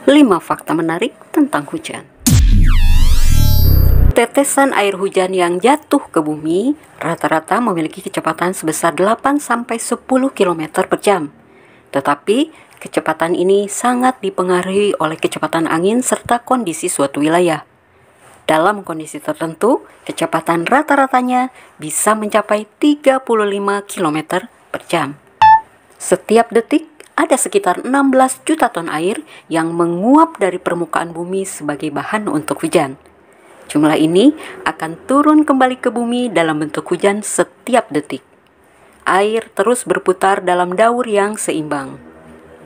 5 fakta menarik tentang hujan. Tetesan air hujan yang jatuh ke bumi rata-rata memiliki kecepatan sebesar 8-10 km per jam. Tetapi, kecepatan ini sangat dipengaruhi oleh kecepatan angin serta kondisi suatu wilayah. Dalam kondisi tertentu, kecepatan rata-ratanya bisa mencapai 35 km per jam. Setiap detik, ada sekitar 16 juta ton air yang menguap dari permukaan bumi sebagai bahan untuk hujan. Jumlah ini akan turun kembali ke bumi dalam bentuk hujan setiap detik. Air terus berputar dalam daur yang seimbang.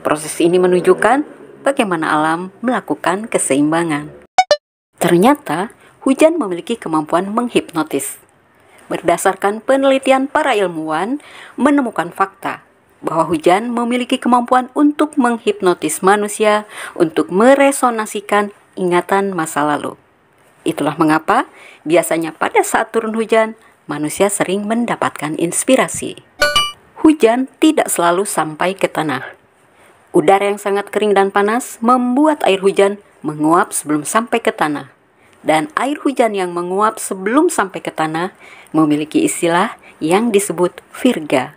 Proses ini menunjukkan bagaimana alam melakukan keseimbangan. Ternyata, hujan memiliki kemampuan menghipnotis. Berdasarkan penelitian para ilmuwan, menemukan fakta bahwa hujan memiliki kemampuan untuk menghipnotis manusia untuk meresonasikan ingatan masa lalu. Itulah mengapa biasanya pada saat turun hujan, manusia sering mendapatkan inspirasi. Hujan tidak selalu sampai ke tanah. Udara yang sangat kering dan panas membuat air hujan menguap sebelum sampai ke tanah. Dan air hujan yang menguap sebelum sampai ke tanah memiliki istilah yang disebut virga.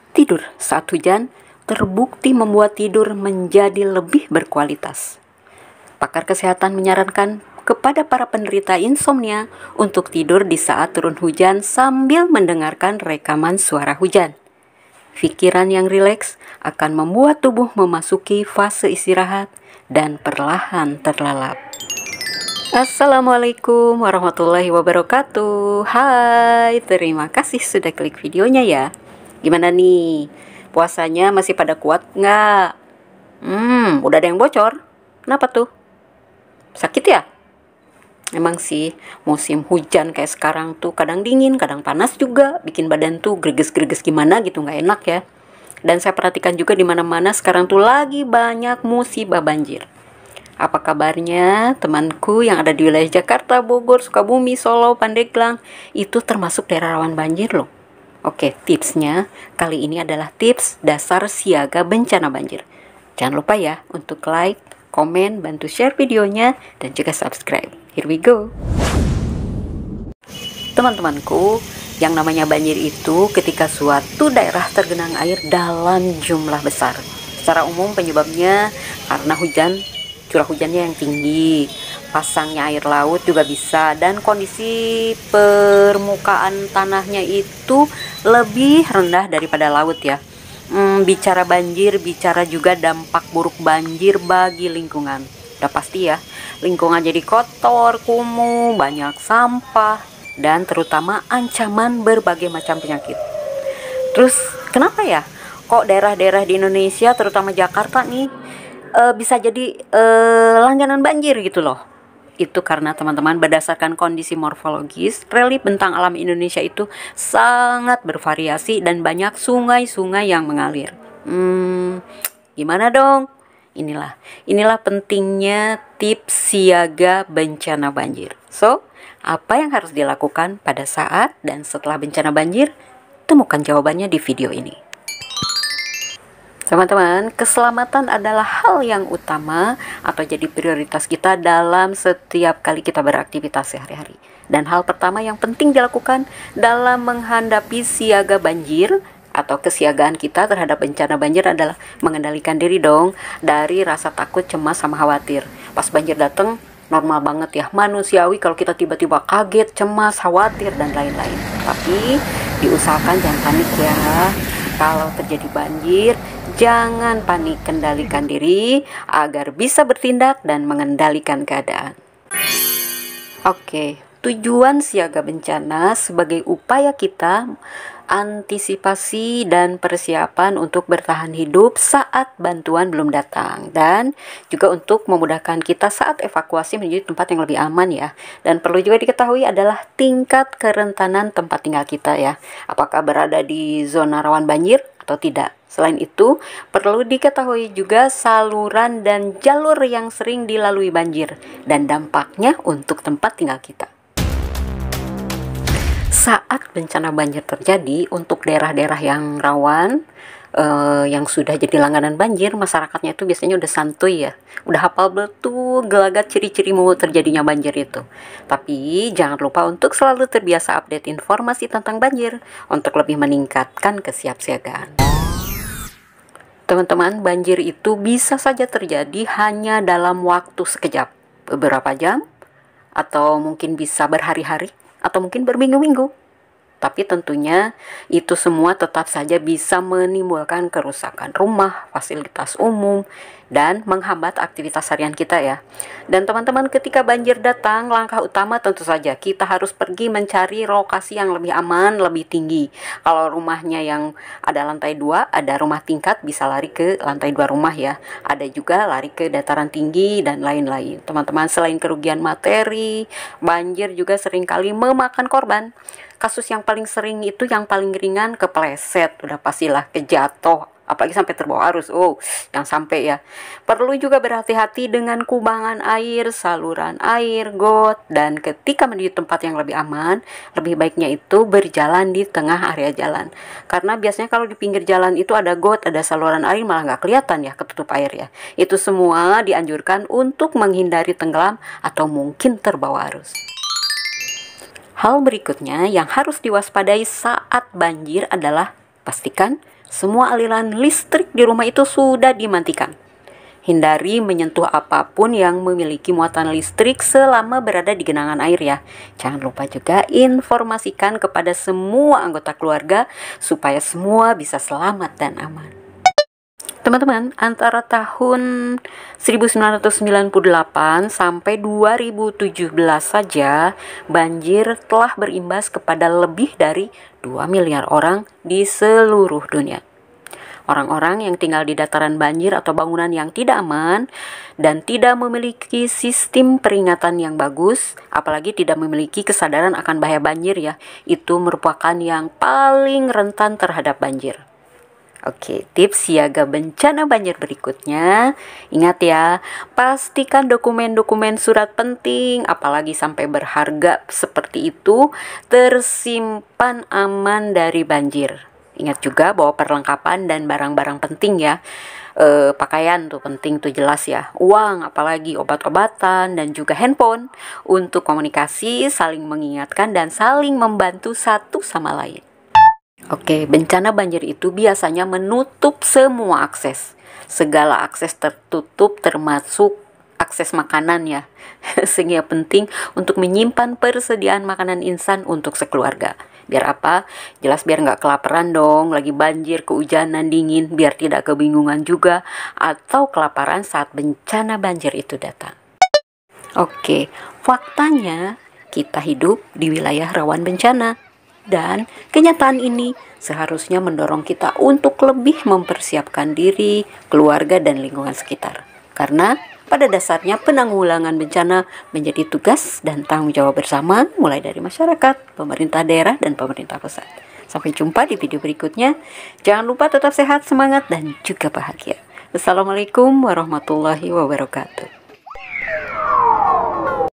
Tidur saat hujan terbukti membuat tidur menjadi lebih berkualitas. Pakar kesehatan menyarankan kepada para penderita insomnia untuk tidur di saat turun hujan sambil mendengarkan rekaman suara hujan. Pikiran yang rileks akan membuat tubuh memasuki fase istirahat dan perlahan terlelap. Assalamualaikum warahmatullahi wabarakatuh. Hai, terima kasih sudah klik videonya ya. Gimana nih? Puasanya masih pada kuat nggak? Udah ada yang bocor. Kenapa tuh? Sakit ya? Emang sih, musim hujan kayak sekarang tuh kadang dingin, kadang panas juga, bikin badan tuh greges-greges gimana gitu, nggak enak ya. Dan saya perhatikan juga di mana-mana sekarang tuh lagi banyak musibah banjir. Apa kabarnya temanku yang ada di wilayah Jakarta, Bogor, Sukabumi, Solo, Pandeglang, itu termasuk daerah rawan banjir loh. Oke, tipsnya kali ini adalah tips dasar siaga bencana banjir. Jangan lupa ya untuk like, komen, bantu share videonya, dan juga subscribe. Here we go. Teman-temanku, yang namanya banjir itu ketika suatu daerah tergenang air dalam jumlah besar. Secara umum penyebabnya karena curah hujannya yang tinggi, pasangnya air laut juga bisa, dan kondisi permukaan tanahnya itu lebih rendah daripada laut ya. Bicara banjir, bicara juga dampak buruk banjir bagi lingkungan. Udah pasti ya, lingkungan jadi kotor, kumuh, banyak sampah, dan terutama ancaman berbagai macam penyakit. Terus kenapa ya kok daerah-daerah di Indonesia, terutama Jakarta nih, bisa jadi langganan banjir gitu loh? Itu karena teman-teman, berdasarkan kondisi morfologis, relief bentang alam Indonesia itu sangat bervariasi dan banyak sungai-sungai yang mengalir. Gimana dong? Inilah pentingnya tips siaga bencana banjir. So, apa yang harus dilakukan pada saat dan setelah bencana banjir? Temukan jawabannya di video ini. Teman-teman, keselamatan adalah hal yang utama atau jadi prioritas kita dalam setiap kali kita beraktivitas sehari-hari. Dan hal pertama yang penting dilakukan dalam menghadapi siaga banjir atau kesiagaan kita terhadap bencana banjir adalah mengendalikan diri dong dari rasa takut, cemas, sama khawatir. Pas banjir datang, normal banget ya, manusiawi kalau kita tiba-tiba kaget, cemas, khawatir, dan lain-lain. Tapi diusahakan jangan panik ya. Kalau terjadi banjir, jangan panik, kendalikan diri agar bisa bertindak dan mengendalikan keadaan. Oke, tujuan siaga bencana sebagai upaya kita antisipasi dan persiapan untuk bertahan hidup saat bantuan belum datang, dan juga untuk memudahkan kita saat evakuasi menuju tempat yang lebih aman ya. Dan perlu juga diketahui adalah tingkat kerentanan tempat tinggal kita ya, apakah berada di zona rawan banjir atau tidak. Selain itu, perlu diketahui juga saluran dan jalur yang sering dilalui banjir dan dampaknya untuk tempat tinggal kita. Saat bencana banjir terjadi, untuk daerah-daerah yang rawan, yang sudah jadi langganan banjir, masyarakatnya itu biasanya udah santuy ya, udah hafal betul gelagat ciri-ciri mau terjadinya banjir itu. Tapi jangan lupa untuk selalu terbiasa update informasi tentang banjir untuk lebih meningkatkan kesiapsiagaan. Teman-teman, banjir itu bisa saja terjadi hanya dalam waktu sekejap, beberapa jam, atau mungkin bisa berhari-hari, atau mungkin berminggu-minggu. Tapi tentunya itu semua tetap saja bisa menimbulkan kerusakan rumah, fasilitas umum, dan menghambat aktivitas harian kita ya. Dan teman-teman, ketika banjir datang, langkah utama tentu saja kita harus pergi mencari lokasi yang lebih aman, lebih tinggi. Kalau rumahnya yang ada lantai 2, ada rumah tingkat, bisa lari ke lantai 2 rumah ya. Ada juga lari ke dataran tinggi dan lain-lain. Teman-teman, selain kerugian materi, banjir juga seringkali memakan korban. Kasus yang paling sering itu yang paling ringan kepleset, udah pastilah kejatuh, apalagi sampai terbawa arus. Yang sampai ya. Perlu juga berhati-hati dengan kubangan air, saluran air, got, dan ketika menuju tempat yang lebih aman, lebih baiknya itu berjalan di tengah area jalan. Karena biasanya kalau di pinggir jalan itu ada got, ada saluran air, malah nggak kelihatan ya ketutup air ya. Itu semua dianjurkan untuk menghindari tenggelam atau mungkin terbawa arus. Hal berikutnya yang harus diwaspadai saat banjir adalah pastikan semua aliran listrik di rumah itu sudah dimatikan. Hindari menyentuh apapun yang memiliki muatan listrik selama berada di genangan air ya. Jangan lupa juga informasikan kepada semua anggota keluarga supaya semua bisa selamat dan aman. Teman-teman, antara tahun 1998 sampai 2017 saja, banjir telah berimbas kepada lebih dari 2 miliar orang di seluruh dunia. Orang-orang yang tinggal di dataran banjir atau bangunan yang tidak aman dan tidak memiliki sistem peringatan yang bagus, apalagi tidak memiliki kesadaran akan bahaya banjir ya, itu merupakan yang paling rentan terhadap banjir. Oke, tips siaga bencana banjir berikutnya. Ingat ya, pastikan dokumen-dokumen surat penting, apalagi sampai berharga seperti itu, tersimpan aman dari banjir. Ingat juga bawa perlengkapan dan barang-barang penting ya. Pakaian tuh penting tuh jelas ya. Uang, apalagi obat-obatan dan juga handphone untuk komunikasi, saling mengingatkan dan saling membantu satu sama lain. Oke, bencana banjir itu biasanya menutup semua akses. Segala akses tertutup termasuk akses makanan ya. Sehingga penting untuk menyimpan persediaan makanan instan untuk sekeluarga. Biar apa? Jelas biar nggak kelaparan dong, lagi banjir, kehujanan, dingin, biar tidak kebingungan juga, atau kelaparan saat bencana banjir itu datang. Oke, faktanya kita hidup di wilayah rawan bencana. Dan kenyataan ini seharusnya mendorong kita untuk lebih mempersiapkan diri, keluarga, dan lingkungan sekitar. Karena pada dasarnya penanggulangan bencana menjadi tugas dan tanggung jawab bersama, mulai dari masyarakat, pemerintah daerah, dan pemerintah pusat. Sampai jumpa di video berikutnya. Jangan lupa tetap sehat, semangat, dan juga bahagia. Wassalamualaikum warahmatullahi wabarakatuh.